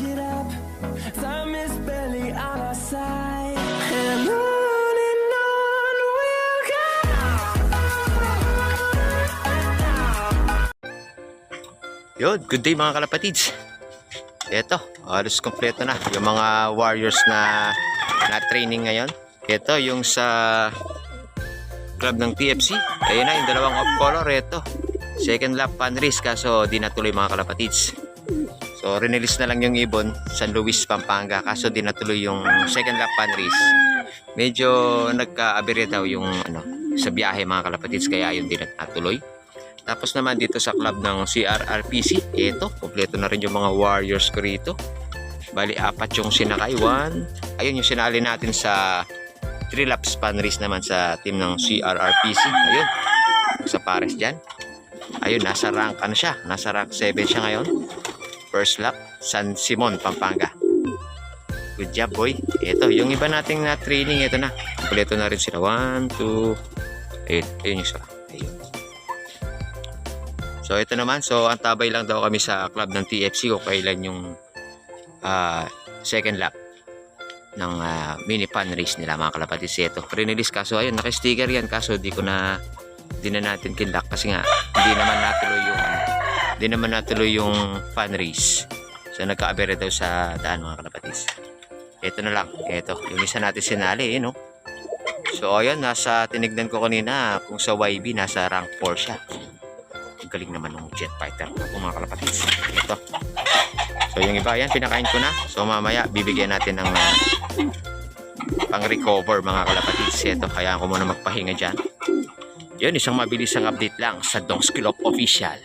get up. Time is barely on our side. And on we'll go. Yun, good day mga kalapatids. Ito, halos kompleto na yung mga warriors na training ngayon. Ito yung sa club ng TFC. Ayun na yung dalawang off color. Ito, second lap fan race, kaso di natuloy mga kalapatids. So rinilis na lang yung ibon San Luis, Pampanga, kaso di natuloy yung second lap fan race. Medyo nagka-aberya daw yung sa biyahe mga kalapatids, kaya yun di natuloy. Tapos naman dito sa club ng CRRPC, ito, kompleto na rin yung mga warriors ko rito. Bali, 4 yung sinakay. 1. Ayun yung sinali natin sa 3 laps fan race naman sa team ng CRRPC. Ayun, sa pares dyan. Ayun, nasa rank siya. Nasa rank 7 siya ngayon. First lap, San Simon, Pampanga. Good job, boy. Ito, yung iba nating na training, ito na. Kompleto na rin sila. 1, 2. Ayun yung isa. Ayun. So ito naman, so antabay lang daw kami sa club ng TFC kung kailan yung second lap ng mini fan race nila mga kalapatids. Ito, rinilis, kaso ayun, naka-sticker yan, kaso di na natin kinlock kasi nga hindi naman natuloy yung fan race. So nagka-abere daw sa daan mga kalapatids. Ito na lang, ito, yung isa natin sinali, no? So ayun, tinignan ko kanina kung sa YB nasa rank 4 siya. Galing naman ng jet fighter ko mga kalapatids. Ito. So yung iba yan, pinakain ko na. So mamaya bibigyan natin ng pang recover mga kalapatids. Ito, kaya ko muna magpahinga dyan. Yun, isang mabilisang update lang sa Dongskilop Official.